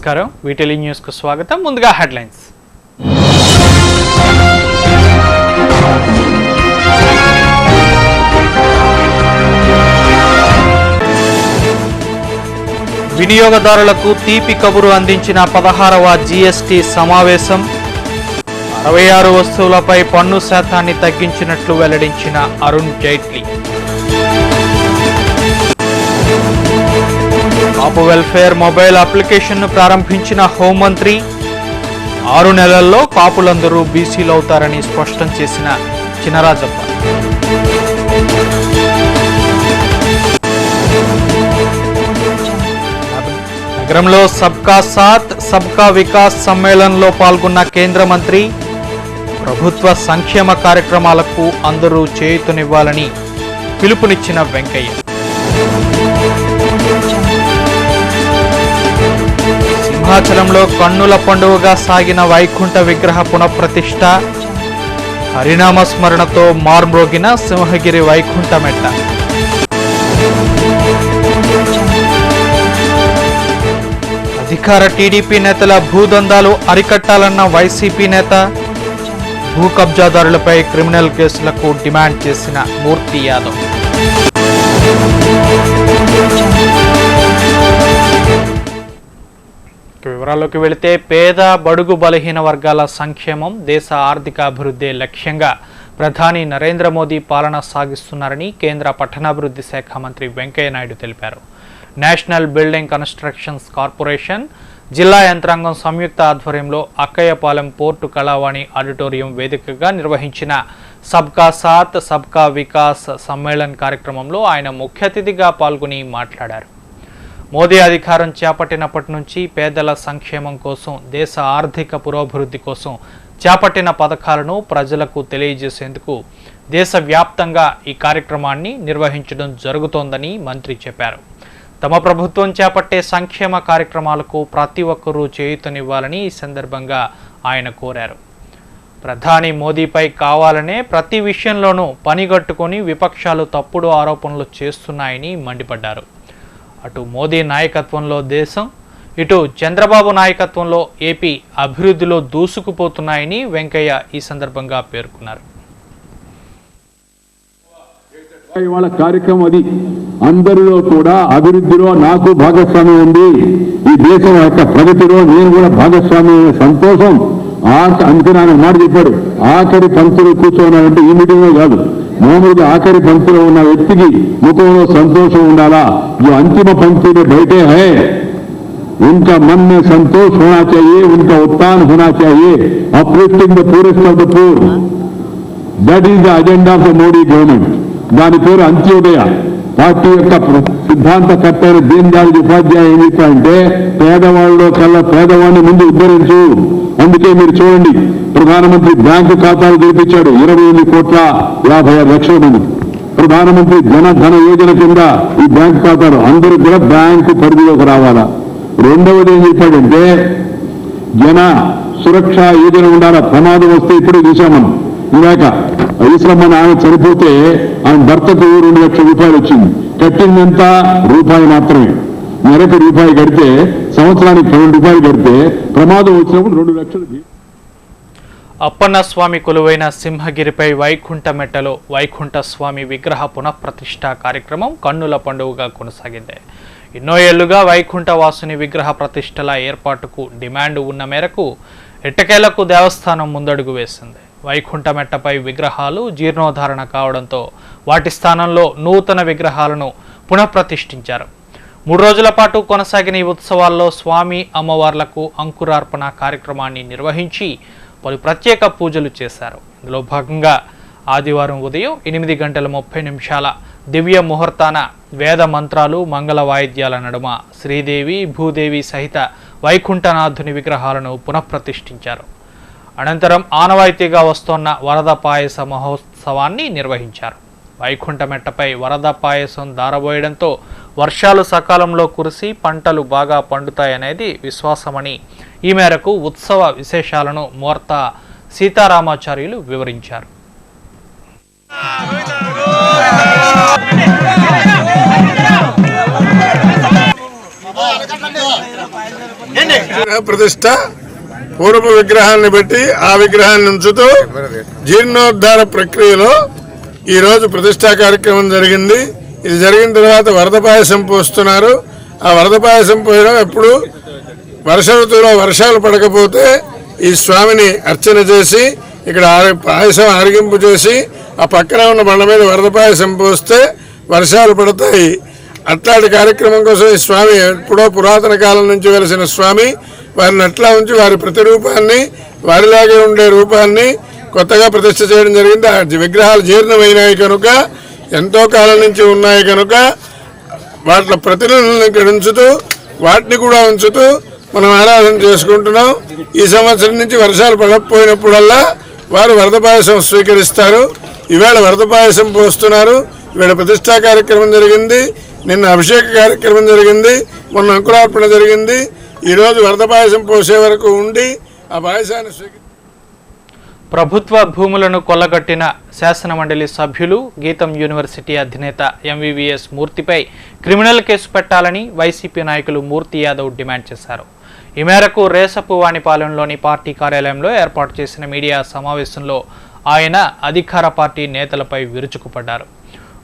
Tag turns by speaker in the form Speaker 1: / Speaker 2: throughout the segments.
Speaker 1: నమస్కారం వీటిలి న్యూస్ కు స్వాగతం. ముందుగా హెడ్లైన్స్. వినియోగదారులకు తీపి కబురు అందించిన 16వ జీఎస్టీ సమావేశం. 66 వస్తువులపై పన్ను శాతాన్ని తగ్గించినట్లు వెల్లడించిన అరుణ్ జైట్లీ. కాపు వెల్ఫేర్ మొబైల్ అప్లికేషన్ను ప్రారంభించిన హోంమంత్రి. 6 నెలల్లో కాపులందరూ బీసీలు అవుతారని స్పష్టం చేసిన చినరాజప్ప. నగరంలో సబ్కా సాత్ సబ్కా వికాస్ సమ్మేళనంలో పాల్గొన్న కేంద్ర మంత్రి. ప్రభుత్వ సంక్షేమ కార్యక్రమాలకు అందరూ చేయూతనివ్వాలని పిలుపునిచ్చిన వెంకయ్య. సింహాచలంలో కన్నుల పండుగగా సాగిన వైకుంఠ విగ్రహ పునఃప్రతిష్ఠ. హరినామ స్మరణతో మార్మ్రోగిన సింహగిరి వైకుంఠ మెట్ట. అధికార టీడీపీ నేతల భూదందాలు అరికట్టాలన్న వైసీపీ నేత. భూ కబ్జాదారులపై క్రిమినల్ కేసులకు డిమాండ్ చేసిన మూర్తి యాదవ్. వివరాల్లోకి వెళితే పేద బడుగు బలహీన వర్గాల సంక్షేమం దేశ ఆర్థిక అభివృద్ధి లక్ష్యంగా ప్రధాని నరేంద్ర మోదీ పాలన సాగిస్తున్నారని కేంద్ర పట్టణాభివృద్ధి శాఖ మంత్రి వెంకయ్య నాయుడు తెలిపారు. నేషనల్ బిల్డింగ్ కన్స్ట్రక్షన్స్ కార్పొరేషన్ జిల్లా యంత్రాంగం సంయుక్త ఆధ్వర్యంలో అక్కయ్యపాలెం పోర్టు కళావాణి ఆడిటోరియం వేదికగా నిర్వహించిన సబ్కా సాత్ సబ్కా వికాస్ సమ్మేళన్ కార్యక్రమంలో ఆయన ముఖ్య అతిథిగా పాల్గొని మాట్లాడారు. మోదీ అధికారం చేపట్టినప్పటి నుంచి పేదల సంక్షేమం కోసం, దేశ ఆర్థిక పురోభివృద్ధి కోసం చేపట్టిన పథకాలను ప్రజలకు తెలియజేసేందుకు దేశవ్యాప్తంగా ఈ కార్యక్రమాన్ని నిర్వహించడం జరుగుతోందని మంత్రి చెప్పారు. తమ ప్రభుత్వం చేపట్టే సంక్షేమ కార్యక్రమాలకు ప్రతి ఒక్కరూ చేయూతనివ్వాలని ఈ సందర్భంగా ఆయన కోరారు. ప్రధాని మోదీపై కావాలనే ప్రతి విషయంలోనూ పనిగట్టుకొని విపక్షాలు తప్పుడు ఆరోపణలు చేస్తున్నాయని మండిపడ్డారు. అటు మోదీ నాయకత్వంలో దేశం, ఇటు చంద్రబాబు నాయకత్వంలో ఏపీ అభివృద్ధిలో దూసుకుపోతున్నాయని వెంకయ్య ఈ సందర్భంగా పేర్కొన్నారు.
Speaker 2: ఇవాళ కార్యక్రమం అది. అందరిలో కూడా అభివృద్ధిలో నాకు భాగస్వామ్యం ఉంది, ఈ దేశం యొక్క ప్రగతిలో నేను కూడా భాగస్వామ్యం సంతోషం. అందుకని ఆయన మాట చెప్పాడు, ఆఖరి పంక్తిలో కూర్చోవాలంటే ఈ మీటింగ్లో కాదు, మామూలుగా ఆఖరి పంక్తిలో ఉన్న వ్యక్తికి ముఖంలో సంతోషం ఉండాలా. जो अंतिम पंक्ति में बैठे हैं उनका मन में संतोष होना चाहिए, उनका उत्थान होना चाहिए. uplifting the poorest of the poor, that is the agenda of the Modi government. దాని పేరు అంత్యోదయ. పార్టీ యొక్క సిద్ధాంతకర్త అయిన దీన్ దయాళ్ ఉపాధ్యాయ ఏం చెప్పారంటే పేదవాళ్ళలో కల్లా పేదవాడిని ముందు ఉద్ధరించు. అందుకే మీరు చూడండి, ప్రధానమంత్రి బ్యాంకు ఖాతాలు తెరిపించాడు 28,50,00,000 మంది. ప్రధానమంత్రి జనధన యోజన కింద ఈ బ్యాంకు ఖాతాలు అందరూ కూడా బ్యాంకు పరిధిలోకి రావాలా. రెండవది ఏం చెప్పాడంటే జన సురక్ష యోజన ఉండాలా. ప్రమాదం వస్తే ఇప్పుడే చూసాం మనం. ఇందాక ఈశ్వరమ్మ ఆమె చనిపోతే ఆమె భర్తకు 2 లక్షల రూపాయలు వచ్చింది. కట్టిందంత రూపాయి మాత్రమే. నెలకు రూపాయి కడితే సంవత్సరానికి 12 రూపాయలు కడితే ప్రమాదం వచ్చినప్పుడు 2 లక్షలు.
Speaker 1: అప్పన్న స్వామి కొలువైన సింహగిరిపై వైకుంఠ మెట్టలో వైకుంఠ స్వామి విగ్రహ పునఃప్రతిష్ఠ కార్యక్రమం కన్నుల పండుగగా కొనసాగింది. ఎన్నో ఏళ్లుగా వైకుంఠ వాసుని విగ్రహ ప్రతిష్టల ఏర్పాటుకు డిమాండ్ ఉన్న మేరకు ఎట్టకేలకు దేవస్థానం ముందడుగు వేసింది. వైకుంఠ మెట్టపై విగ్రహాలు జీర్ణోధారణ కావడంతో వాటి స్థానంలో నూతన విగ్రహాలను పునఃప్రతిష్ఠించారు. 3 రోజుల పాటు కొనసాగిన ఈ ఉత్సవాల్లో స్వామి అమ్మవార్లకు అంకురార్పణ కార్యక్రమాన్ని నిర్వహించి పలు ప్రత్యేక పూజలు చేశారు. ఇందులో భాగంగా ఆదివారం ఉదయం 8:30 దివ్య ముహూర్తాన వేద మంత్రాలు, మంగళ వాయిద్యాల నడుమ శ్రీదేవి, భూదేవి సహిత వైకుంఠనాథుని విగ్రహాలను పునఃప్రతిష్ఠించారు. అనంతరం ఆనవాయితీగా వస్తోన్న వరద పాయస మహోత్సవాన్ని నిర్వహించారు. వైకుంఠ మెట్టపై వరద పాయసం దారబోయడంతో వర్షాలు సకాలంలో కురిసి పంటలు బాగా పండుతాయనేది విశ్వాసమని ఈ మేరకు ఉత్సవ విశేషాలను మూర్త సీతారామాచార్యులు వివరించారు.
Speaker 3: ప్రతిష్ట పూర్వ విగ్రహాన్ని బట్టి ఆ విగ్రహాన్ని ఉంచుతూ జీర్ణోద్ధార ప్రక్రియలో ఈరోజు ప్రతిష్టా కార్యక్రమం జరిగింది. ఇది జరిగిన తర్వాత వరద పాయసం పోస్తున్నారు. ఆ వరద పాయసం పోయడం ఎప్పుడు వర్ష ఋతువులో వర్షాలు పడకపోతే ఈ స్వామిని అర్చన చేసి ఇక్కడ పాయసం ఆరగింపు చేసి ఆ పక్కన ఉన్న బండ మీద వరద పాయసం పోస్తే వర్షాలు పడతాయి. అట్లాంటి కార్యక్రమం కోసం ఈ స్వామి ఎప్పుడో పురాతన కాలం నుంచి వెలిసిన స్వామి వారిని అట్లా ఉంచి వారి ప్రతిరూపాన్ని వారిలాగే ఉండే రూపాన్ని కొత్తగా ప్రతిష్ఠ చేయడం జరిగింది. ఆ విగ్రహాలు జీర్ణమైనాయి కనుక ఎంతో కాలం నుంచి ఉన్నాయి కనుక వాటి ప్రతినిధులను ఇక్కడ ఉంచుతూ వాటిని కూడా ఉంచుతూ మనం ఆరాధన చేసుకుంటున్నాం. ఈ సంవత్సరం నుంచి వర్షాలు పడకపోయినప్పుడల్లా వారు వరద పాయసం స్వీకరిస్తారు. ఈవేళ వరద పాయసం పోస్తున్నారు. ఈవేళ ప్రతిష్టా కార్యక్రమం జరిగింది. నిన్న అభిషేక కార్యక్రమం జరిగింది. మొన్న అంకురార్పణ జరిగింది. ఈరోజు వరద పాయసం పోసే వరకు ఉండి ఆ పాయసాన్ని
Speaker 1: ప్రభుత్వ భూములను కొల్లగొట్టిన శాసనమండలి సభ్యులు గీతం యూనివర్సిటీ అధినేత ఎంవీవీఎస్ మూర్తిపై క్రిమినల్ కేసు పెట్టాలని వైసీపీ నాయకులు మూర్తి యాదవ్ డిమాండ్ చేశారు. ఈ మేరకు రేసపువానిపాలెంలోని పార్టీ కార్యాలయంలో ఏర్పాటు చేసిన మీడియా సమావేశంలో ఆయన అధికార పార్టీ నేతలపై విరుచుకుపడ్డారు.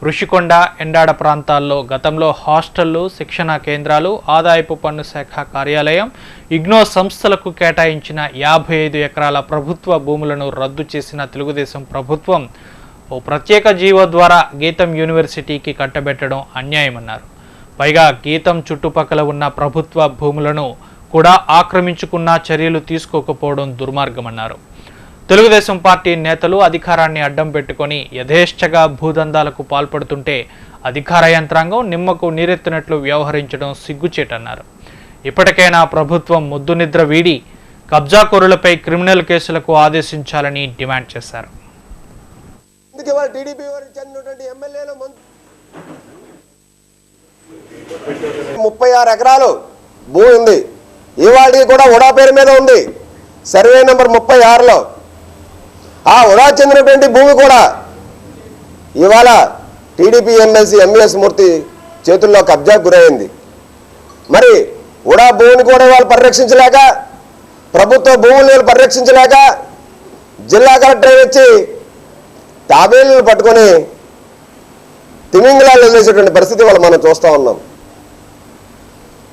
Speaker 1: ఋషికొండ, ఎండాడ ప్రాంతాల్లో గతంలో హాస్టళ్లు, శిక్షణా కేంద్రాలు, ఆదాయపు పన్ను శాఖ కార్యాలయం, ఇగ్నో సంస్థలకు కేటాయించిన 55 ఎకరాల ప్రభుత్వ భూములను రద్దు చేసిన తెలుగుదేశం ప్రభుత్వం ఓ ప్రత్యేక జీవో ద్వారా గీతం యూనివర్సిటీకి కట్టబెట్టడం అన్యాయమన్నారు. పైగా గీతం చుట్టుపక్కల ఉన్న ప్రభుత్వ భూములను కూడా ఆక్రమించుకున్న చర్యలు తీసుకోకపోవడం దుర్మార్గమన్నారు. తెలుగుదేశం పార్టీ నేతలు అధికారాన్ని అడ్డం పెట్టుకొని యథేచ్ఛగా భూదందాలకు పాల్పడుతుంటే అధికార యంత్రాంగం నిమ్మకు నీరెత్తినట్లు వ్యవహరించడం సిగ్గుచేటన్నారు. ఇప్పటికైనా ప్రభుత్వం ముద్దునిద్ర వీడి కబ్జాకోరులపై క్రిమినల్ కేసులకు ఆదేశించాలని డిమాండ్ చేశారు.
Speaker 4: 36 ఎకరాలు భూమి ఉంది. ఇవాళకి కూడా ఉడా పేరు మీద ఉంది. సర్వే నెంబర్ 36లో ఆ ఉడా చెందినటువంటి భూమి కూడా ఇవాళ టీడీపీ ఎమ్మెల్సీ ఎంవీఎస్ మూర్తి చేతుల్లో కబ్జాకు గురైంది. మరి ఉడా భూమిని కూడా వాళ్ళు పరిరక్షించలేక, ప్రభుత్వ భూములను పరిరక్షించలేక జిల్లా కలెక్టర్ వచ్చి తాబేళ్లను పట్టుకొని తిమింగలాలు వదిలేసేటువంటి పరిస్థితి వాళ్ళు మనం చూస్తూ ఉన్నాం.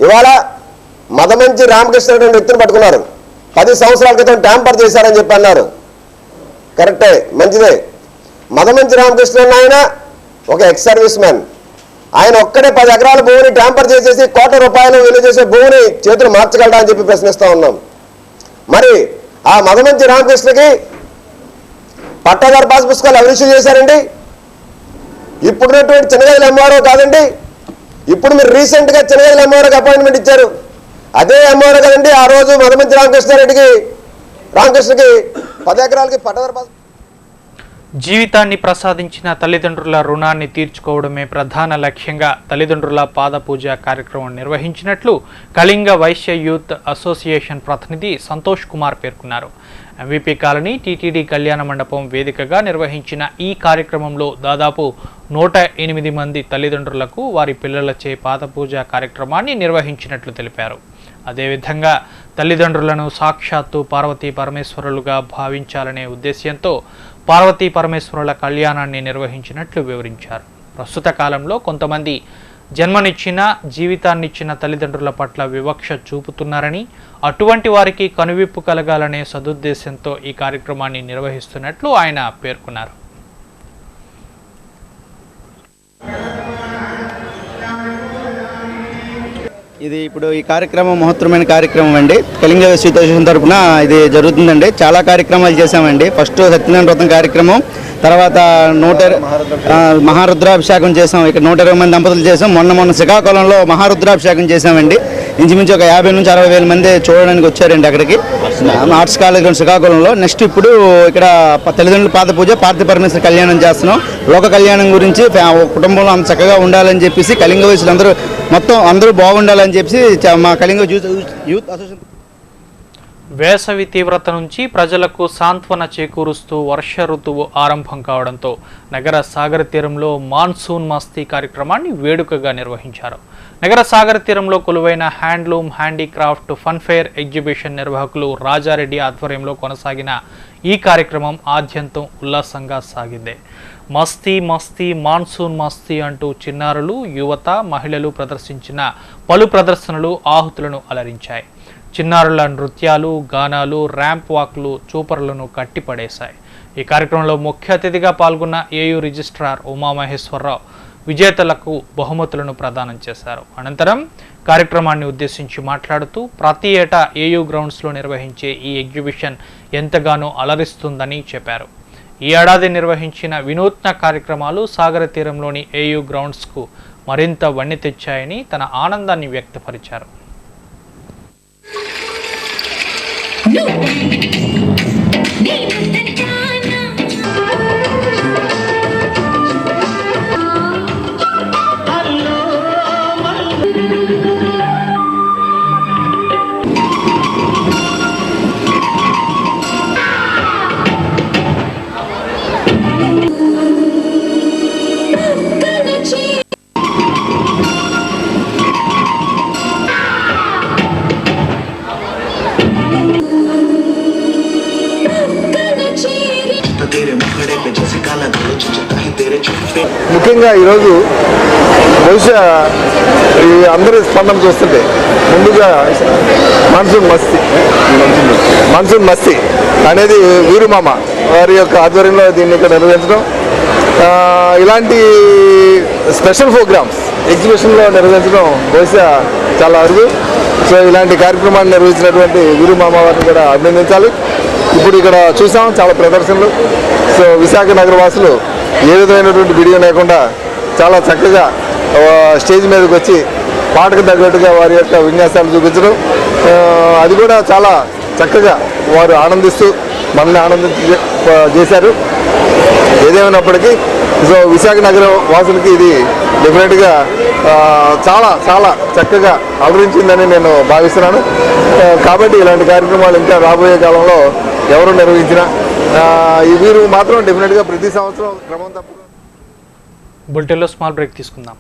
Speaker 4: ఇవాళ మదమంచి రామకృష్ణ అనే వ్యక్తిని పట్టుకున్నారు. 10 సంవత్సరాల క్రితం ట్యాంపర్ చేశారని చెప్పి అన్నారు. కరెక్టే, మంచిదే. మదమంచి రామకృష్ణ ఆయన ఒక ఎక్స్ సర్వీస్ మ్యాన్. ఆయన ఒక్కడే 10 ఎకరాల భూమిని ట్యాంపర్ చేసేసి ₹1 కోట్ల విలువ చేసే భూమిని చేతులు మార్చగలడా అని చెప్పి ప్రశ్నిస్తూ ఉన్నాం. మరి ఆ మదమంచి రామకృష్ణకి పట్టాదారు పాస్ పుస్తకాలు ఎవరు ఇష్యూ చేశారండి? ఇప్పుడున్నటువంటి చిన్నగదిల ఎంఆర్ఓ కాదండి. ఇప్పుడు మీరు రీసెంట్గా చిన్నగదిల ఎంఆర్ఓకి అపాయింట్మెంట్ ఇచ్చారు. అదే ఎంఆర్ఓ కదండి ఆ రోజు మదమంచి రామకృష్ణకి 10 ఎకరాలకి పట్టాదారు పాస్.
Speaker 1: జీవితాన్ని ప్రసాదించిన తల్లిదండ్రుల రుణాన్ని తీర్చుకోవడమే ప్రధాన లక్ష్యంగా తల్లిదండ్రుల పాదపూజ కార్యక్రమం నిర్వహించినట్లు కళింగ వైశ్య యూత్ అసోసియేషన్ ప్రతినిధి సంతోష్ కుమార్ పేర్కొన్నారు. ఎంవీపీ కాలనీ టీటీడీ కళ్యాణ మండపం వేదికగా నిర్వహించిన ఈ కార్యక్రమంలో దాదాపు 108 మంది తల్లిదండ్రులకు వారి పిల్లలచే పాదపూజ కార్యక్రమాన్ని నిర్వహించినట్లు తెలిపారు. అదేవిధంగా తల్లిదండ్రులను సాక్షాత్తు పార్వతీ పరమేశ్వరులుగా భావించాలనే ఉద్దేశ్యంతో పార్వతీ పరమేశ్వరుల కళ్యాణాన్ని నిర్వహించినట్లు వివరించారు. ప్రస్తుత కాలంలో కొంతమంది జన్మనిచ్చిన, జీవితాన్నిచ్చిన తల్లిదండ్రుల పట్ల వివక్ష చూపుతున్నారని, అటువంటి వారికి కనువిప్పు కలగాలనే సదుద్దేశంతో ఈ కార్యక్రమాన్ని నిర్వహిస్తున్నట్లు ఆయన పేర్కొన్నారు.
Speaker 5: ఇది ఇప్పుడు ఈ కార్యక్రమం మహత్తరమైన కార్యక్రమం అండి. కళింగ వైశ్య అసోసియేషన్ తరఫున ఇది జరుగుతుందండి. చాలా కార్యక్రమాలు చేశామండి. ఫస్ట్ సత్యనారాయణ వ్రతం కార్యక్రమం, తర్వాత మహారుద్రాభిషేకం చేసాం. ఇక్కడ 120 మంది దంపతులు చేసాం. మొన్న శ్రీకాకుళంలో మహారుద్రాభిషేకం చేసామండి. ఇంచుమించు ఒక 50 నుంచి 60 వేల మంది చూడడానికి వచ్చారండి అక్కడికి, ఆర్ట్స్ కాలేజ్ శ్రీకాకుళంలో. నెక్స్ట్ ఇప్పుడు ఇక్కడ తల్లిదండ్రుల పాద పూజ, పార్థివ పరమేశ్వర కళ్యాణం చేస్తున్నాం. లోక కళ్యాణం గురించి కుటుంబంలో అంత చక్కగా ఉండాలని చెప్పేసి కళింగ వయసులు అందరూ బాగుండాలని చెప్పేసి మా కళింగ యూత్ అసోసియేషన్.
Speaker 1: వేసవి తీవ్రత నుంచి ప్రజలకు సాంత్వన చేకూరుస్తూ వర్ష ఋతువు ఆరంభం కావడంతో నగర సాగర తీరంలో మాన్సూన్ మస్తీ కార్యక్రమాన్ని వేడుకగా నిర్వహించారు. నగర సాగర తీరంలో కొలువైన హ్యాండ్లూమ్, హ్యాండీక్రాఫ్ట్ ఫన్ఫేర్ ఎగ్జిబిషన్ నిర్వాహకులు రాజారెడ్డి ఆధ్వర్యంలో కొనసాగిన ఈ కార్యక్రమం ఆద్యంతం ఉల్లాసంగా సాగింది. మస్తీ మస్తీ మాన్సూన్ మస్తీ అంటూ చిన్నారులు, యువత, మహిళలు ప్రదర్శించిన పలు ప్రదర్శనలు ఆహుతులను అలరించాయి. చిన్నారుల నృత్యాలు, గానాలు, ర్యాంప్ వాక్లు చూపరులను కట్టిపడేశాయి. ఈ కార్యక్రమంలో ముఖ్య అతిథిగా పాల్గొన్న ఏయూ రిజిస్ట్రార్ ఉమామహేశ్వరరావు విజేతలకు బహుమతులను ప్రదానం చేశారు. అనంతరం కార్యక్రమాన్ని ఉద్దేశించి మాట్లాడుతూ ప్రతి ఏటా ఏయూ గ్రౌండ్స్లో నిర్వహించే ఈ ఎగ్జిబిషన్ ఎంతగానో అలరిస్తుందని చెప్పారు. ఈ ఏడాది నిర్వహించిన వినూత్న కార్యక్రమాలు సాగర తీరంలోని ఏయూ గ్రౌండ్స్కు మరింత వన్నె తెచ్చాయని తన ఆనందాన్ని వ్యక్తపరిచారు.
Speaker 6: ముఖ్యంగా ఈరోజు బహుశా ఈ అందరి స్పందన చూస్తుంటే ముందుగా మాన్సూన్ మస్తీ అనేది వీరుమామ వారి యొక్క ఆధ్వర్యంలో దీన్ని ఇక్కడ నిర్వహించడం, ఇలాంటి స్పెషల్ ప్రోగ్రామ్స్ ఎగ్జిబిషన్లో నిర్వహించడం బహుశా చాలా అరుదు. సో ఇలాంటి కార్యక్రమాన్ని నిర్వహించినటువంటి వీరుమామ వారిని కూడా అభినందించాలి. ఇప్పుడు ఇక్కడ చూసాం చాలా ప్రదర్శనలు. సో విశాఖ నగర వాసులు ఏ విధమైనటువంటి వీడియో లేకుండా చాలా చక్కగా స్టేజ్ మీదకి వచ్చి పాటకు తగ్గట్టుగా వారి యొక్క విన్యాసాలు చూపించడం, అది కూడా చాలా చక్కగా వారు ఆనందిస్తూ మనల్ని చేశారు. ఏదేమైనప్పటికీ సో విశాఖ నగర వాసులకి ఇది డెఫినెట్గా చాలా చాలా చక్కగా అలరించిందని నేను భావిస్తున్నాను. కాబట్టి ఇలాంటి కార్యక్రమాలు ఇంకా రాబోయే కాలంలో ఎవరు నిర్వహించినా ఈ వీరు మాత్రం డెఫినెట్గా ప్రతి సంవత్సరం క్రమం తప్పకుండా.
Speaker 1: బులెటిన్లో స్మాల్ బ్రేక్ తీసుకుందాం.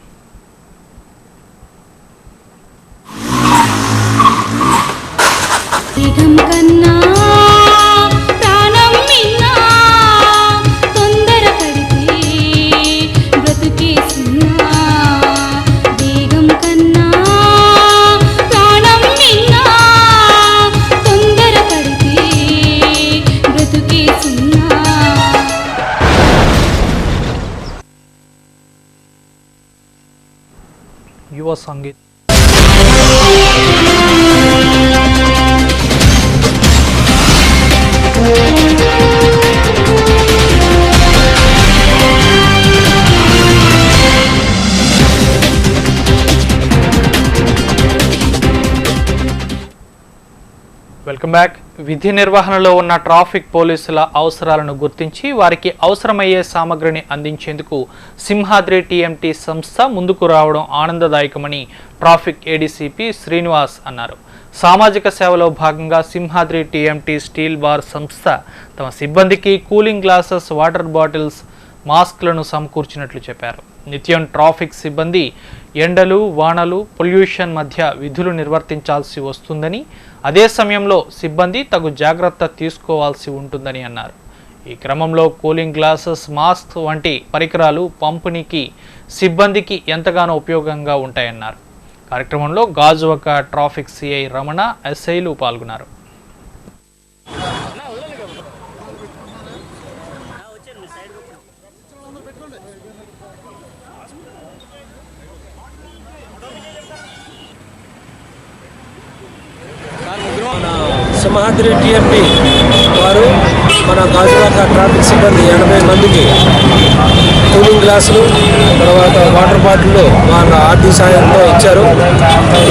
Speaker 1: యువ సంగీత్ వెల్కమ్ బ్యాక్. విధి నిర్వహణలో ఉన్న ట్రాఫిక్ పోలీసుల అవసరాలను గుర్తించి వారికి అవసరమయ్యే సామగ్రిని అందించేందుకు సింహాద్రి టీఎంటీ సంస్థ ముందుకు రావడం ఆనందదాయకమని ట్రాఫిక్ ఏడీసీపీ శ్రీనివాస్ అన్నారు. సామాజిక సేవలో భాగంగా సింహాద్రి టీఎంటీ స్టీల్ బార్ సంస్థ తమ సిబ్బందికి కూలింగ్ గ్లాసెస్, వాటర్ బాటిల్స్, మాస్క్లను సమకూర్చినట్లు చెప్పారు. నిత్యం ట్రాఫిక్ సిబ్బంది ఎండలు, వానలు, పొల్యూషన్ మధ్య విధులు నిర్వర్తించాల్సి వస్తుందని, అదే సమయంలో సిబ్బంది తగు జాగ్రత్త తీసుకోవాల్సి ఉంటుందని అన్నారు. ఈ క్రమంలో కూలింగ్ గ్లాసెస్, మాస్క్ వంటి పరికరాలు పంపిణీకి సిబ్బందికి ఎంతగానో ఉపయోగంగా ఉంటాయన్నారు. కార్యక్రమంలో గాజువాక ట్రాఫిక్ సిఐ రమణ, ఎస్ఐలు పాల్గొన్నారు.
Speaker 7: సింహాద్రి టీఎంటీ వారు మన గాజువాక ట్రాఫిక్ సిబ్బంది 80 మందికి కూలింగ్ గ్లాసులు, తర్వాత వాటర్ బాటిల్ వాళ్ళ ఆర్థిక సాయంతో ఇచ్చారు.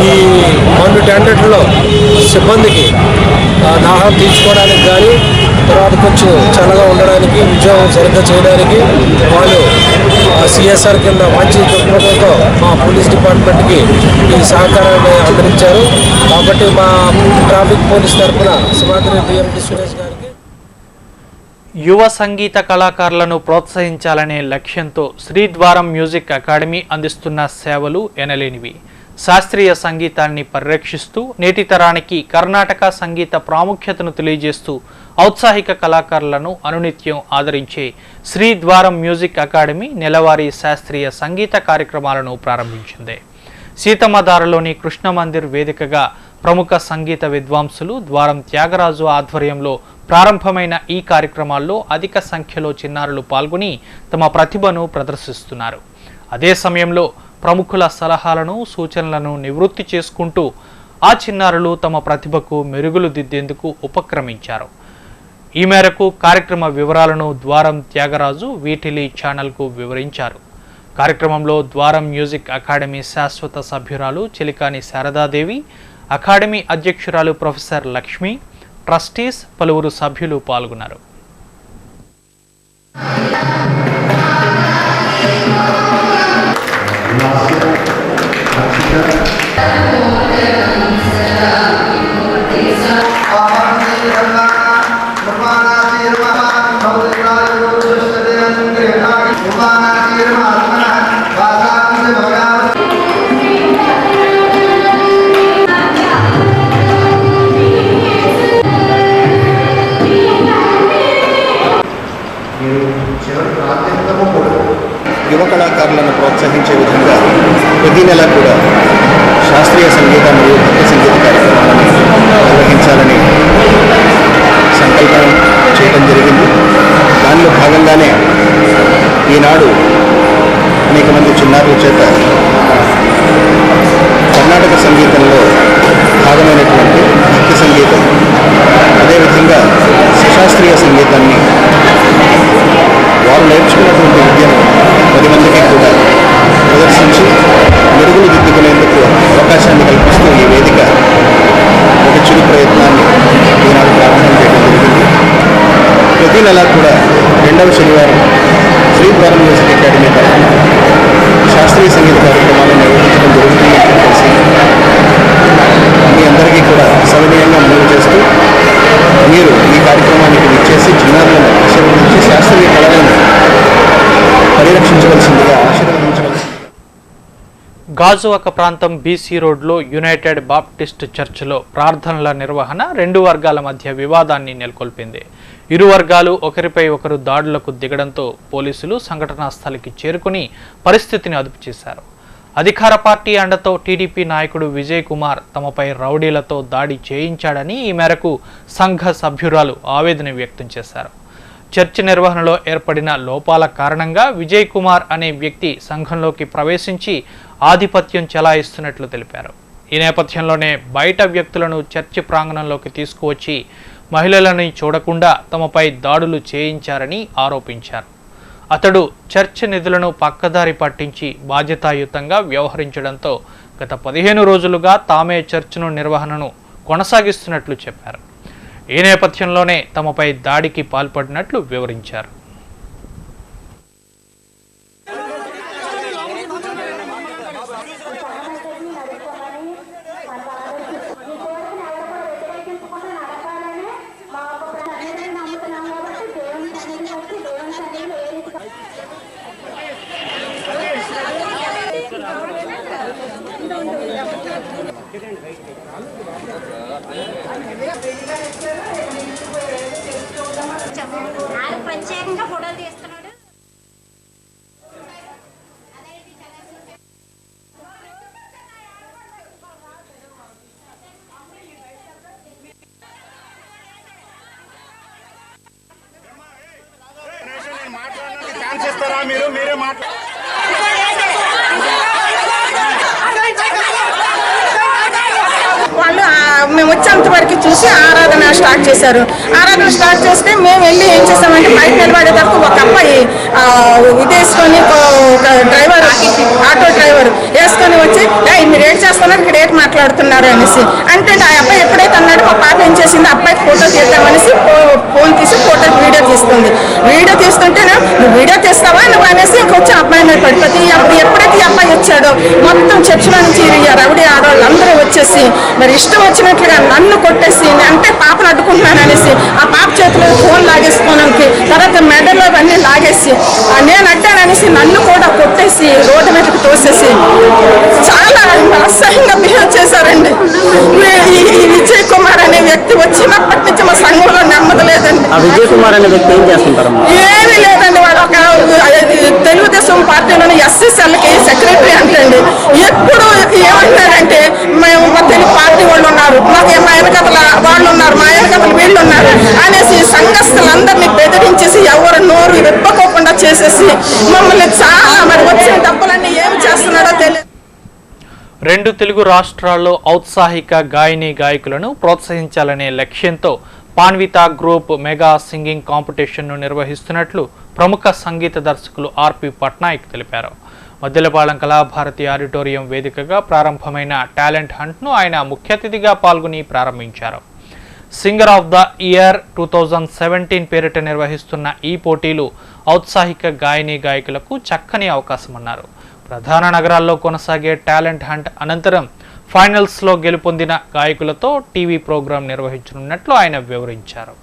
Speaker 7: ఈ 2 టెండర్లలో సిబ్బందికి దాహం తీర్చుకోవడానికి కానీ, తర్వాత కొంచెం చల్లగా ఉండడానికి, ఉద్యోగం సరిగ్గా చేయడానికి వాళ్ళు సిఎస్ఆర్ కింద మంచి దృక్పథంతో మా పోలీస్ డిపార్ట్మెంట్కి ఈ సహకారాన్ని అందించారు. కాబట్టి మా ట్రాఫిక్ పోలీస్ తరఫున సింహాద్రి డిఎండి సురేష్ గారికి
Speaker 1: యువ సంగీత కళాకారులను ప్రోత్సహించాలనే లక్ష్యంతో శ్రీద్వారం మ్యూజిక్ అకాడమీ అందిస్తున్న సేవలు ఎనలేనివి. శాస్త్రీయ సంగీతాన్ని పరిరక్షిస్తూ నేటి తరానికి కర్ణాటక సంగీత ప్రాముఖ్యతను తెలియజేస్తూ ఔత్సాహిక కళాకారులను అనునిత్యం ఆదరించే శ్రీద్వారం మ్యూజిక్ అకాడమీ నెలవారీ శాస్త్రీయ సంగీత కార్యక్రమాలను ప్రారంభించింది. సీతమ్మధారలోని కృష్ణ మందిర్ వేదికగా ప్రముఖ సంగీత విద్వాంసులు ద్వారం త్యాగరాజు ఆధ్వర్యంలో ప్రారంభమైన ఈ కార్యక్రమాల్లో అధిక సంఖ్యలో చిన్నారులు పాల్గొని తమ ప్రతిభను ప్రదర్శిస్తున్నారు. అదే సమయంలో ప్రముఖుల సలహాలను, సూచనలను నివృత్తి చేసుకుంటూ ఆ చిన్నారులు తమ ప్రతిభకు మెరుగులు దిద్దేందుకు ఉపక్రమించారు. ఈ మేరకు కార్యక్రమ వివరాలను ద్వారం త్యాగరాజు వీటిలీ ఛానల్కు వివరించారు. కార్యక్రమంలో ద్వారం మ్యూజిక్ అకాడమీ శాశ్వత సభ్యురాలు చిలికాని శారదాదేవి, అకాడమీ అధ్యక్షురాలు ప్రొఫెసర్ లక్ష్మి, ట్రస్టీస్, పలువురు సభ్యులు పాల్గొన్నారు.
Speaker 5: యువ కళాకారులను ప్రోత్సహించే విధంగా ప్రతి నెల కూడా శాస్త్రీయ సంగీత మరియు భక్తి సంగీత కార్యక్రమాలను నిర్వహించాలని సంకల్పం చేయడం జరిగింది. దానిలో భాగంగానే ఈనాడు అనేక మంది చిన్నారుల చేత కర్ణాటక సంగీతంలో భాగమైనటువంటి భక్తి సంగీతం, అదేవిధంగా సుశాస్త్రీయ సంగీతాన్ని వారు నేర్చుకున్నటువంటి విద్యను 10 మందికి కూడా ప్రదర్శించి మెరుగులు దిద్దుకునేందుకు అవకాశాన్ని కల్పిస్తూ ఈ వేదిక ఒక చిరు ప్రయత్నాన్ని ఈనాడు ప్రారంభం చేయడం జరిగింది. ప్రతి నెల కూడా 2వ శనివారం శ్రీద్వారం మ్యూజిక్ అకాడమీ తరఫున శాస్త్రీయ సంగీత కార్యక్రమాలను నిర్వహించడం జరుగుతుందని తెలిసి మీ అందరికీ కూడా సవినయంగా మనవి చేస్తూ మీరు ఈ కార్యక్రమానికి విచ్చేసి చిన్నారులను ఆశీర్వదించి శాస్త్రీయ కళలను పరిరక్షించవలసిందిగా ఆశీర్వదించవలసింది.
Speaker 1: గాజువాక ప్రాంతం బీసీ రోడ్లో యునైటెడ్ బాప్టిస్ట్ చర్చిలో ప్రార్థనల నిర్వహణ 2 వర్గాల మధ్య వివాదాన్ని నెలకొల్పింది. ఇరు వర్గాలు ఒకరిపై ఒకరు దాడులకు దిగడంతో పోలీసులు సంఘటనా స్థలికి చేరుకుని పరిస్థితిని అదుపు చేశారు. అధికార పార్టీ అండతో టీడీపీ నాయకుడు విజయ్ కుమార్ తమపై రౌడీలతో దాడి చేయించాడని ఈ మేరకు సంఘ సభ్యురాలు ఆవేదన వ్యక్తం చేశారు. చర్చి నిర్వహణలో ఏర్పడిన లోపాల కారణంగా విజయ్ కుమార్ అనే వ్యక్తి సంఘంలోకి ప్రవేశించి ఆధిపత్యం చెలాయిస్తున్నట్లు తెలిపారు. ఈ నేపథ్యంలోనే బయట వ్యక్తులను చర్చి ప్రాంగణంలోకి తీసుకువచ్చి మహిళలని చూడకుండా తమపై దాడులు చేయించారని ఆరోపించారు. అతడు చర్చ్ నిధులను పక్కదారి పట్టించి బాధ్యతాయుతంగా వ్యవహరించడంతో గత 15 రోజులుగా తామే చర్చ్ను నిర్వహణను కొనసాగిస్తున్నట్లు చెప్పారు. ఈ నేపథ్యంలోనే తమపై దాడికి పాల్పడినట్లు వివరించారు.
Speaker 8: ప్రత్యేకంగా ఫోటోలు తీస్తున్నాడు.
Speaker 9: వాళ్ళు
Speaker 8: మేము వచ్చేంత వరకు చూసి ఆరాధన స్టార్ట్ చేశారు. ఆరాధన స్టార్ట్ చేస్తే మేము వెళ్ళి ఏం చేసామంటే బయట నిలబడేటప్పుడు ఒక అబ్బాయి ఇదేసుకొని ఒక డ్రైవర్ ఆటో డ్రైవర్ వేసుకొని వచ్చి మీరు ఏం చేస్తున్నారు, ఇక్కడ ఏంటి మాట్లాడుతున్నారు అనేసి అంటే ఆ అబ్బాయి ఎప్పుడైతే అన్నాడు మా పాప ఏం చేసింది అబ్బాయి ఫోటో తీద్దామనేసి ఫోన్ తీసి వీడియో తీస్తుంది. వీడియో తీస్తుంటే నువ్వు వీడియో తీస్తావా నువ్వు అనేసి ఇంకొచ్చి అబ్బాయి మీద పడిపోతే ఎప్పుడైతే ఈ అబ్బాయి వచ్చాడో మొత్తం చర్చిలో నుంచి రౌడీ ఆడవాళ్ళు అందరూ వచ్చేసి మరి ఇష్టం వచ్చినట్లుగా నన్ను కొట్టేసి అంటే పాపను అడ్డుకుంటున్నాను అనేసి ఆ పాప చేతిలో ఫోన్ లాగేసుకోవడానికి తర్వాత మెడలో అవన్నీ లాగేసి నేను అడ్డాననేసి నన్ను కూడా కొట్టేసి రోడ్డు మీదకి తోసేసి చాలా అసహ్యంగా బిహేవ్ చేశారండి. ఈ విజయ్ కుమార్ అనే వ్యక్తి వచ్చినప్పటి నుంచి మా సంఘంలో నెమ్మది లేదండి.
Speaker 9: విజయ్ కుమార్ అనే వ్యక్తి ఏం చేస్తుంటారు?
Speaker 8: ఏమీ లేదండి, వాడు ఒక తెలుగుదేశం పార్టీలోని ఎస్సీ సెల్కి సెక్రటరీ అంటండి. ఎప్పుడు ఏమంటారంటే మేము మా తెలుగు పార్టీ వాళ్ళు ఉన్నారు, మాకు మా వెనకతల వాళ్ళు ఉన్నారు, మా వెనకతల వీళ్ళు ఉన్నారు అనేసి సంఘస్థులందరినీ బెదిరించేసి ఎవరు నోరు విప్పకోకుండా చేసేసి మమ్మల్ని చాలా మరి వచ్చిన డబ్బులన్నీ ఏమి చేస్తున్నాడో తెలియదు.
Speaker 1: 2 తెలుగు రాష్ట్రాల్లో ఔత్సాహిక గాయని గాయకులను ప్రోత్సహించాలనే లక్ష్యంతో పాన్వితా గ్రూప్ మెగా సింగింగ్ కాంపిటీషన్ను నిర్వహిస్తున్నట్లు ప్రముఖ సంగీత దర్శకులు ఆర్పి పట్నాయక్ తెలిపారు. మద్దెలపాలెం కళాభారతి ఆడిటోరియం వేదికగా ప్రారంభమైన టాలెంట్ హంట్ను ఆయన ముఖ్య అతిథిగా పాల్గొని ప్రారంభించారు. సింగర్ ఆఫ్ ద ఇయర్ 2017 పేరిట నిర్వహిస్తున్న ఈ పోటీలు ఔత్సాహిక గాయని గాయకులకు చక్కని అవకాశమన్నారు. ప్రధాన నగరాల్లో కొనసాగే టాలెంట్ హంట్ అనంతరం ఫైనల్స్లో గెలుపొందిన గాయకులతో టీవీ ప్రోగ్రాం నిర్వహించనున్నట్లు ఆయన వివరించారు.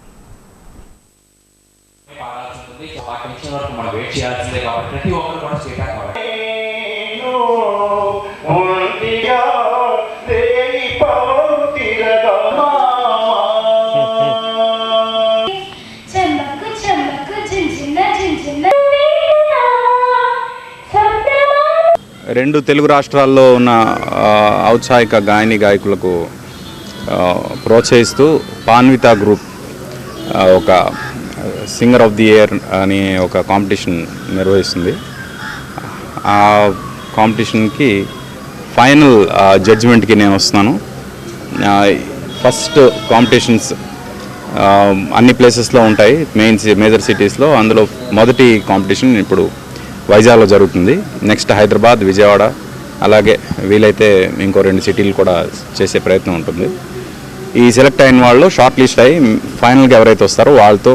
Speaker 10: రెండు తెలుగు రాష్ట్రాల్లో ఉన్న ఔత్సాహిక గాయని గాయకులకు ప్రోత్సహిస్తూ పాన్వితా గ్రూప్ ఒక సింగర్ ఆఫ్ ది ఇయర్ అని ఒక కాంపిటీషన్ నిర్వహిస్తుంది. ఆ కాంపిటీషన్కి ఫైనల్ జడ్జిమెంట్కి నేను వస్తున్నాను. ఫస్ట్ కాంపిటీషన్స్ అన్ని ప్లేసెస్లో ఉంటాయి, మేజర్ సిటీస్లో. అందులో మొదటి కాంపిటీషన్ ఇప్పుడు వైజాగ్లో జరుగుతుంది. నెక్స్ట్ హైదరాబాద్, విజయవాడ, అలాగే వీలైతే ఇంకో 2 సిటీలు కూడా చేసే ప్రయత్నం ఉంటుంది. ఈ సెలెక్ట్ అయిన వాళ్ళు షార్ట్ లిస్ట్ అయ్యి ఫైనల్గా ఎవరైతే వస్తారో వాళ్ళతో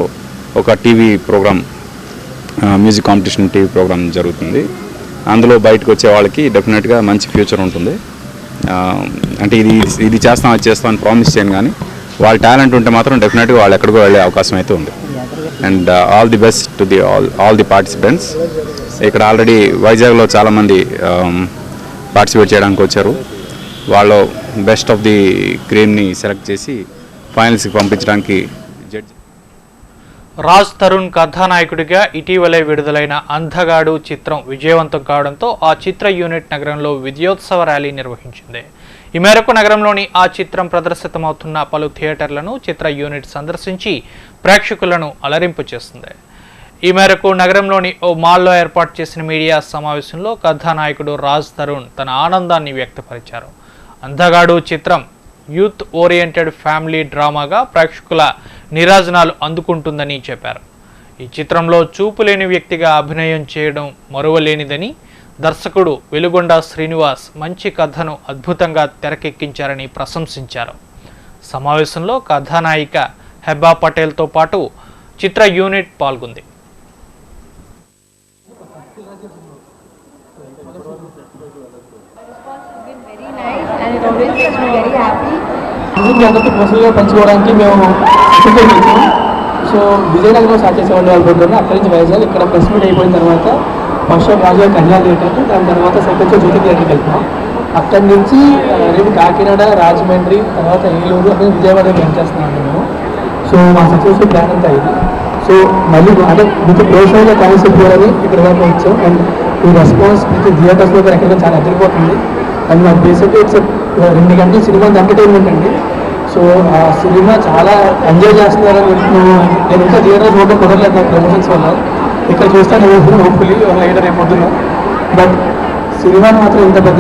Speaker 10: ఒక TV programme, music competition TV programme జరుగుతుంది. అందులో బయటకు వచ్చే వాళ్ళకి డెఫినెట్గా మంచి ఫ్యూచర్ ఉంటుంది. అంటే ఇది చేస్తాం అది చేస్తాం అని ప్రామిస్ చేయను, కానీ వాళ్ళ టాలెంట్ ఉంటే మాత్రం డెఫినెట్గా వాళ్ళు ఎక్కడికో వెళ్ళే అవకాశం అయితే ఉంది. And all the best to the all the participants. ఇక్కడ ఆల్రెడీ వైజాగ్లో చాలామంది పార్టిసిపేట్ చేయడానికి వచ్చారు. వాళ్ళు బెస్ట్ ఆఫ్ ది క్రీమ్ని సెలెక్ట్ చేసి ఫైనల్స్కి పంపించడానికి జడ్జి.
Speaker 1: రాజ్ తరుణ్ కథానాయకుడిగా ఇటీవలే విడుదలైన అందగాడు చిత్రం విజయవంతం కావడంతో ఆ చిత్ర యూనిట్ నగరంలో విజయోత్సవ ర్యాలీ నిర్వహించింది. ఈ మేరకు నగరంలోని ఆ చిత్రం ప్రదర్శితమవుతున్న పలు థియేటర్లను చిత్ర యూనిట్ సందర్శించి ప్రేక్షకులను అలరింపు చేస్తుంది. ఈ మేరకు నగరంలోని ఓ మాల్లో ఏర్పాటు చేసిన మీడియా సమావేశంలో కథానాయకుడు రాజ్ తరుణ్ తన ఆనందాన్ని వ్యక్తపరిచారు. అందగాడు చిత్రం యూత్ ఓరియంటెడ్ ఫ్యామిలీ డ్రామాగా ప్రేక్షకుల నీరాజనాలు అందుకుంటుందని చెప్పారు. ఈ చిత్రంలో చూపులేని వ్యక్తిగా అభినయం చేయడం మరువలేనిదని, దర్శకుడు వెలుగొండ శ్రీనివాస్ మంచి కథను అద్భుతంగా తెరకెక్కించారని ప్రశంసించారు. సమావేశంలో కథానాయిక హెబ్బా పటేల్తో పాటు చిత్ర యూనిట్ పాల్గొంది.
Speaker 11: అందరితో పర్సనల్గా పంచుకోవడానికి మేము ప్రిపేర్ చేసాం. సో విజయనగరంలో స్టార్ట్ చేసేవాళ్ళు అనుకుంటున్నాం. అక్కడి నుంచి వైజాగ్, ఇక్కడ ప్రెస్ మీట్ అయిపోయిన తర్వాత ఫస్ట్ షో రాజు కన్యా థియేటర్, దాని తర్వాత సెకండ్ షో జ్యోతి థియేటర్కి వెళ్తాం. అక్కడి నుంచి రేపు కాకినాడ, రాజమండ్రి, తర్వాత ఏలూరు, అక్కడ విజయవాడ ప్లాన్ చేస్తున్నాం మేము. సో మా సక్సెస్ఫుల్ ప్లాన్ అంతా ఇది. సో మళ్ళీ అంటే మీకు ప్రోషన్గా కాన్సెప్ట్ చేయాలని ఇక్కడ వరకు వచ్చాం. అండ్ ఈ రెస్పాన్స్ ప్రతి థియేటర్స్లో కూడా ఎక్కడ చాలా అదిరిపోతుంది. అండ్ నాకు బేసిక్గా ఇట్స్ 2 గంటల సినిమా ఎంటర్టైన్మెంట్ అండి. సో ఆ సినిమా చాలా ఎంజాయ్ చేస్తున్నారని నేను ఇంకా థియేటర్ చూడడం కుదరలేదు నాకు ప్రమోషన్స్ వల్ల. ఇక్కడ చూస్తాను హోప్ఫుల్లీ లైటర్ రేపు పొద్దున. బట్ సినిమాని మాత్రం ఇంత పెద్ద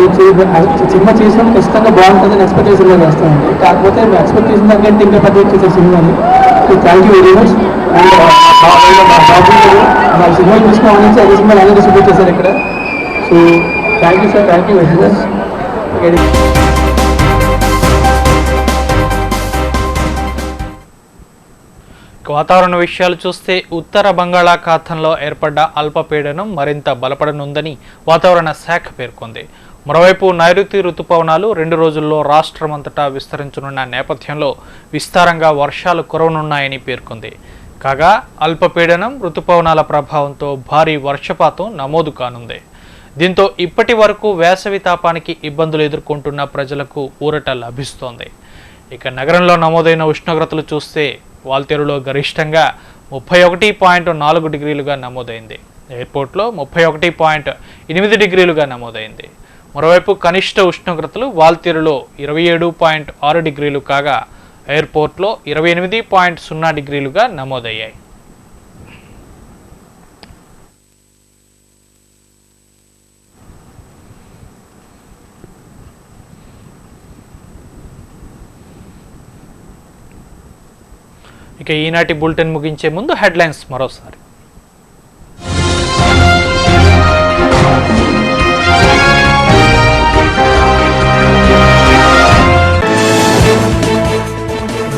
Speaker 11: సినిమా చేసినా ఖచ్చితంగా బాగుంటుందని ఎక్స్పెక్ట్ చేసి సినిమా చేస్తామండి. కాకపోతే ఎక్స్పెక్ట్ చేసిన దానికంటే ఇంకా పెద్ద చేసే సినిమాని. Thank you very much. మా సినిమా చూసుకున్నాం నుంచి అదే సినిమాలు అన్నీ డిస్ట్రిబ్యూట్ చేశారు ఇక్కడ. So thank you sir, thank you very much.
Speaker 1: వాతావరణ విషయాలు చూస్తే ఉత్తర బంగాళాఖాతంలో ఏర్పడ్డ అల్పపీడనం మరింత బలపడనుందని వాతావరణ శాఖ పేర్కొంది. మరోవైపు నైరుతి రుతుపవనాలు 2 రోజుల్లో రాష్ట్రమంతటా విస్తరించనున్న నేపథ్యంలో విస్తారంగా వర్షాలు కురవనున్నాయని పేర్కొంది. కాగా అల్పపీడనం రుతుపవనాల ప్రభావంతో భారీ వర్షపాతం నమోదు కానుంది. దీంతో ఇప్పటి వరకు వేసవి తాపానికి ఇబ్బందులు ఎదుర్కొంటున్న ప్రజలకు ఊరట లభిస్తోంది. ఇక నగరంలో నమోదైన ఉష్ణోగ్రతలు చూస్తే వాల్తేరులో గరిష్టంగా 31.4 డిగ్రీలుగా నమోదైంది. ఎయిర్పోర్ట్లో 31.8 డిగ్రీలుగా నమోదైంది. మరోవైపు కనిష్ట ఉష్ణోగ్రతలు వాల్తేరులో 27.6 డిగ్రీలు కాగా ఎయిర్పోర్ట్లో 28.0 డిగ్రీలుగా నమోదయ్యాయి. ఇక ఈనాటి బులెటిన్ ముగించే ముందు హెడ్లైన్స్ మరోసారి.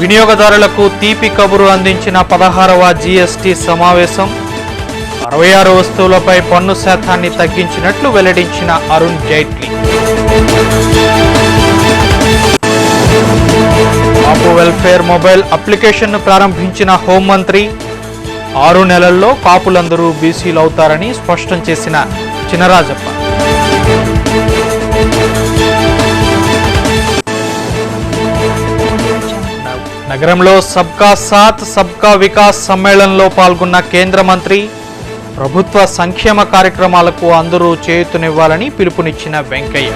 Speaker 1: వినియోగదారులకు తీపి కబురు అందించిన 16వ జీఎస్టీ సమావేశం. 66 వస్తువులపై పన్ను శాతాన్ని తగ్గించినట్లు వెల్లడించిన అరుణ్ జైట్లీ. కాపు వెల్ఫేర్ మొబైల్ అప్లికేషన్ను ప్రారంభించిన హోంమంత్రి. 6 నెలల్లో కాపులందరూ బీసీలు అవుతారని స్పష్టం చేసిన చినరాజప్ప. నగరంలో సబ్కా సాత్ సబ్కా వికాస్ సమ్మేళనంలో పాల్గొన్న కేంద్ర మంత్రి. ప్రభుత్వ సంక్షేమ కార్యక్రమాలకు అందరూ చేయూతనివ్వాలని పిలుపునిచ్చిన వెంకయ్య.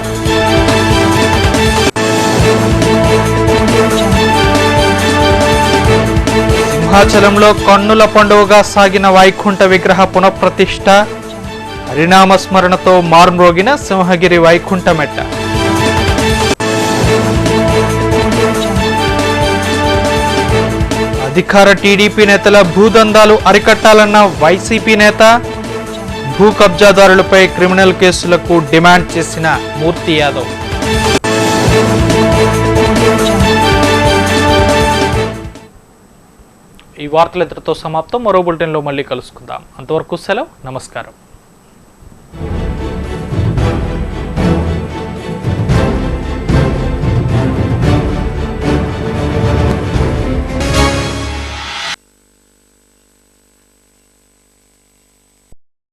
Speaker 1: సింహాచలంలో కన్నుల పండుగగా సాగిన వైకుంఠ విగ్రహ పునఃప్రతిష్ఠ. హరినామస్మరణతో మారుమ్రోగిన సింహగిరి వైకుంఠ మెట్ట. అధికార టీడీపీ నేతల భూదందాలు అరికట్టాలన్న వైసీపీ నేత. భూ కబ్జాదారులపై క్రిమినల్ కేసులకు డిమాండ్ చేసిన మూర్తి యాదవ్. ఈ వార్తలు ఇంతటితో సమాప్తం. మరో బులెటిన్లో మళ్ళీ కలుసుకుందాం. అంతవరకు సెలవు. నమస్కారం.